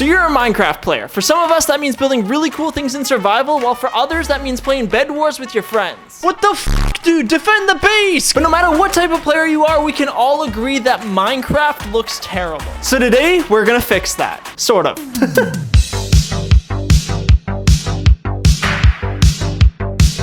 So you're a Minecraft player. For some of us, that means building really cool things in survival, while for others, that means playing bed wars with your friends. What the f, dude? Defend the base! But no matter what type of player you are, we can all agree that Minecraft looks terrible. So today, we're gonna fix that. Sort of.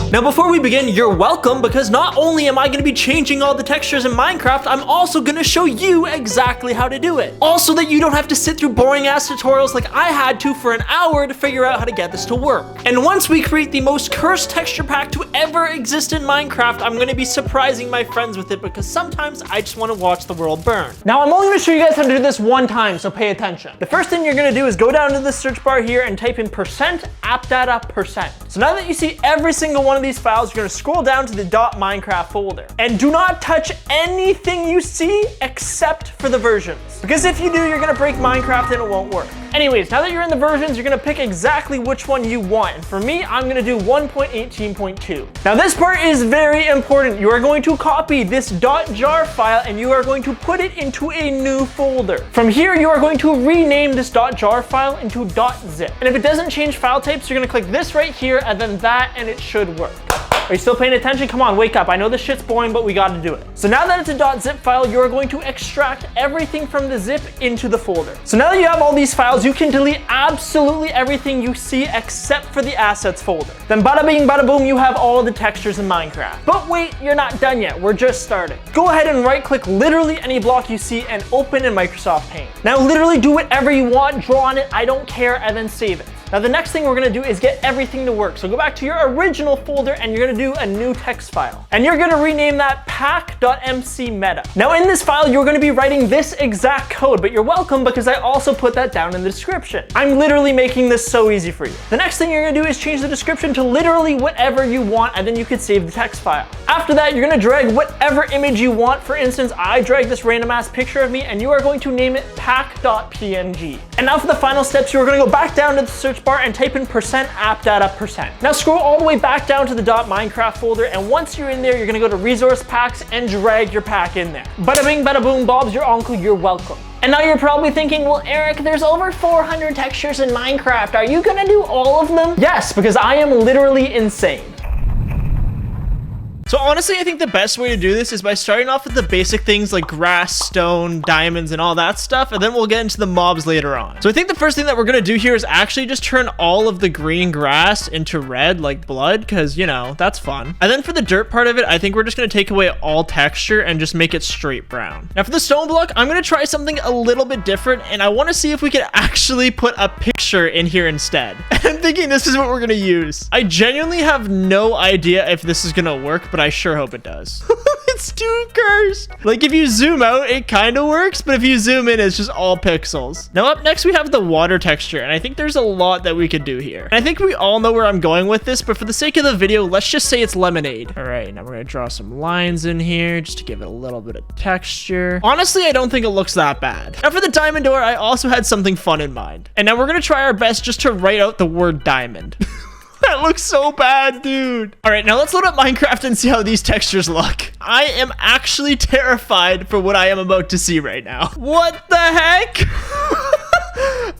Now, before we begin, you're welcome, because not only am I going to be changing all the textures in Minecraft, I'm also going to show you exactly how to do it. Also, that you don't have to sit through boring ass tutorials like I had to for an hour to figure out how to get this to work. And once we create the most cursed texture pack to ever exist in Minecraft, I'm going to be surprising my friends with it, because sometimes I just want to watch the world burn. Now, I'm only going to show you guys how to do this one time, so pay attention. The first thing you're going to do is go down to the search bar here and type in %appdata%. So now that you see every single one of these files, you're going to scroll down to the .minecraft folder. And do not touch anything you see except for the versions. Because if you do, you're going to break Minecraft and it won't work. Anyways, now that you're in the versions, you're going to pick exactly which one you want. And for me, I'm going to do 1.18.2. Now this part is very important. You are going to copy this .jar file and you are going to put it into a new folder. From here, you are going to rename this .jar file into .zip. And if it doesn't change file types, you're going to click this right here and then that, and it should work. Are you still paying attention? Come on, wake up. I know this shit's boring, but we gotta do it. So now that it's a .zip file, you're going to extract everything from the zip into the folder. So now that you have all these files, you can delete absolutely everything you see except for the assets folder. Then bada bing, bada boom, you have all the textures in Minecraft. But wait, you're not done yet. We're just starting. Go ahead and right click literally any block you see and open in Microsoft Paint. Now literally do whatever you want, draw on it, I don't care, and then save it. Now the next thing we're gonna do is get everything to work. So go back to your original folder and you're gonna do a new text file. And you're gonna rename that pack.mcmeta. Now in this file, you're gonna be writing this exact code, but you're welcome because I also put that down in the description. I'm literally making this so easy for you. The next thing you're gonna do is change the description to literally whatever you want, and then you can save the text file. After that, you're gonna drag whatever image you want. For instance, I dragged this random ass picture of me and you are going to name it pack.png. And now for the final steps, you're gonna go back down to the search bar and type in %appdata%. Now scroll all the way back down to the .minecraft folder, and once you're in there, you're gonna go to resource packs and drag your pack in there. Bada bing, bada boom, Bob's your uncle, you're welcome. And now you're probably thinking, well, Eric, there's over 400 textures in Minecraft. Are you gonna do all of them? Yes, because I am literally insane. So honestly, I think the best way to do this is by starting off with the basic things like grass, stone, diamonds, and all that stuff, and then we'll get into the mobs later on. So I think the first thing that we're gonna do here is actually just turn all of the green grass into red, like blood, because, you know, that's fun. And then for the dirt part of it, I think we're just gonna take away all texture and just make it straight brown. Now for the stone block, I'm gonna try something a little bit different, and I wanna see if we can actually put a picture in here instead. And I'm thinking this is what we're gonna use. I genuinely have no idea if this is gonna work, but I sure hope it does. It's too cursed. Like if you zoom out, it kind of works, but if you zoom in, it's just all pixels. Now up next, we have the water texture, and I think there's a lot that we could do here. And I think we all know where I'm going with this, but for the sake of the video, let's just say it's lemonade. All right, now we're gonna draw some lines in here just to give it a little bit of texture. Honestly, I don't think it looks that bad. Now for the diamond door, I also had something fun in mind. And now we're gonna try our best just to write out the word diamond. That looks so bad, dude. All right, now let's load up Minecraft and see how these textures look. I am actually terrified for what I am about to see right now. What the heck?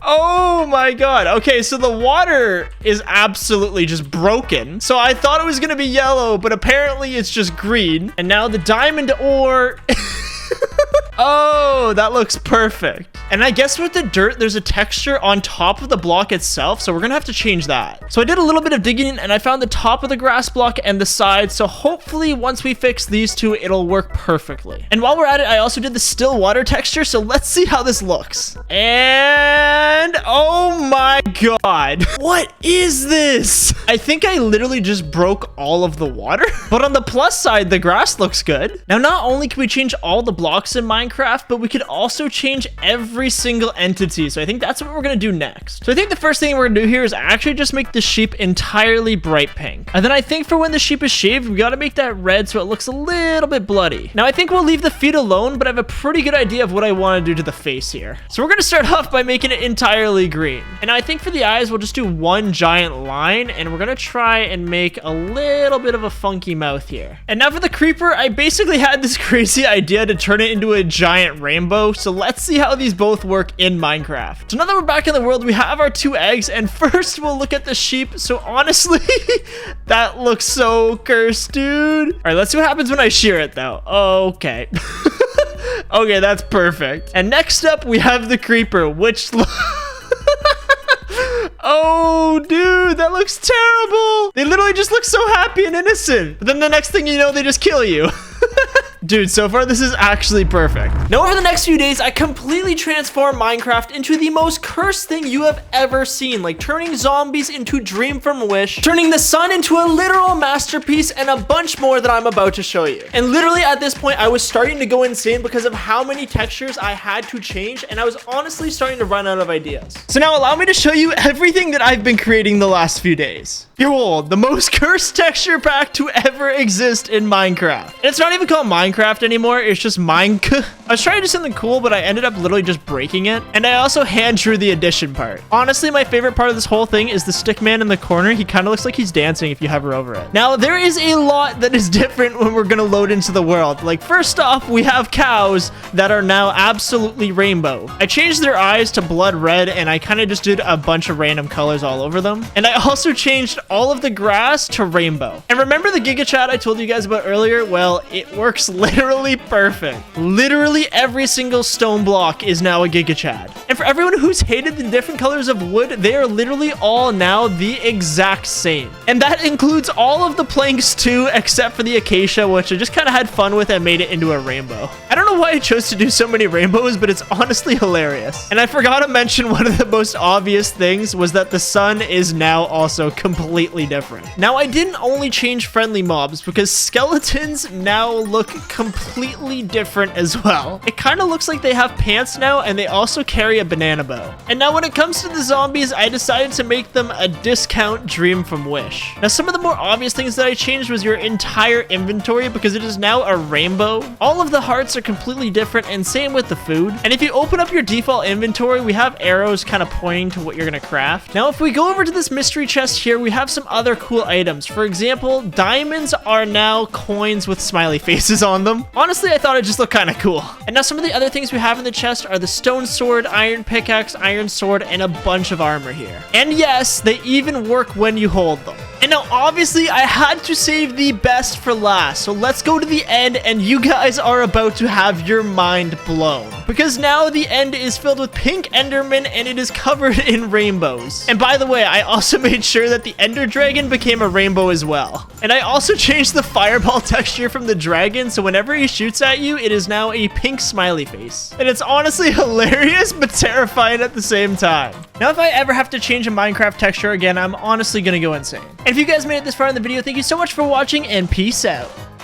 Oh my god. Okay, so the water is absolutely just broken. So I thought it was gonna be yellow, but apparently it's just green. And now the diamond ore... Oh, that looks perfect. And I guess with the dirt, there's a texture on top of the block itself, so we're gonna have to change that. So I did a little bit of digging and I found the top of the grass block and the sides, so hopefully once we fix these two, it'll work perfectly. And while we're at it, I also did the still water texture, so let's see how this looks. And oh my god, what is this? I think I literally just broke all of the water, but on the plus side, the grass looks good. Now, not only can we change all the blocks in Minecraft, but we could also change every single entity. So I think that's what we're gonna do next. So I think the first thing we're gonna do here is actually just make the sheep entirely bright pink. And then I think for when the sheep is shaved, we gotta make that red so it looks a little bit bloody. Now I think we'll leave the feet alone, but I have a pretty good idea of what I wanna do to the face here. So we're gonna start off by making it entirely green. And I think for for the eyes, we'll just do one giant line, and we're gonna try and make a little bit of a funky mouth here. And now for the creeper, I basically had this crazy idea to turn it into a giant rainbow, so let's see how these both work in Minecraft. So now that we're back in the world, we have our 2 eggs, and first we'll look at the sheep. So honestly, that looks so cursed, dude. All right, let's see what happens when I shear it, though. Okay. Okay, that's perfect. And next up, we have the creeper, which... Oh, dude, that looks terrible. They literally just look so happy and innocent. But then the next thing you know, they just kill you. Dude, so far this is actually perfect. Now over the next few days, I completely transformed Minecraft into the most cursed thing you have ever seen, like turning zombies into Dream from Wish, turning the sun into a literal masterpiece, and a bunch more that I'm about to show you. And literally at this point, I was starting to go insane because of how many textures I had to change, and I was honestly starting to run out of ideas. So now allow me to show you everything that I've been creating the last few days. Behold, the most cursed texture pack to ever exist in Minecraft. And it's not even called Minecraft anymore, it's just Minecraft. I was trying to do something cool, but I ended up literally just breaking it. And I also hand drew the addition part. Honestly, my favorite part of this whole thing is the stick man in the corner. He kind of looks like he's dancing if you hover over it. Now, there is a lot that is different when we're gonna load into the world. Like, first off, we have cows that are now absolutely rainbow. I changed their eyes to blood red, and I kind of just did a bunch of random colors all over them. And I also changed all of the grass to rainbow. And remember the Giga Chat I told you guys about earlier? Well, it works literally perfect. Literally every single stone block is now a Giga Chat. And for everyone who's hated the different colors of wood, they are literally all now the exact same. And that includes all of the planks too, except for the acacia, which I just kind of had fun with and made it into a rainbow. I don't know why I chose to do so many rainbows, but it's honestly hilarious. And I forgot to mention one of the most obvious things was that the sun is now also completely different. Now, I didn't only change friendly mobs because skeletons now look completely different as well. It kind of looks like they have pants now, and they also carry a banana bow. And now when it comes to the zombies, I decided to make them a discount Dream from Wish. Now, some of the more obvious things that I changed was your entire inventory because it is now a rainbow. All of the hearts are completely different, and same with the food. And if you open up your default inventory, we have arrows kind of pointing to what you're gonna craft. Now, if we go over to this mystery chest here, we have some other cool items. For example, diamonds are now coins with smiley faces on them. Honestly, I thought it just looked kind of cool. And now some of the other things we have in the chest are the stone sword, iron pickaxe, iron sword, and a bunch of armor here. And yes, they even work when you hold them. And now, obviously, I had to save the best for last. So let's go to the end, and you guys are about to have your mind blown. Because now the end is filled with pink endermen, and it is covered in rainbows. And by the way, I also made sure that the ender dragon became a rainbow as well. And I also changed the fireball texture from the dragon, so whenever he shoots at you, it is now a pink smiley face. And it's honestly hilarious, but terrifying at the same time. Now, if I ever have to change a Minecraft texture again, I'm honestly gonna go insane. And if you guys made it this far in the video, thank you so much for watching, and peace out.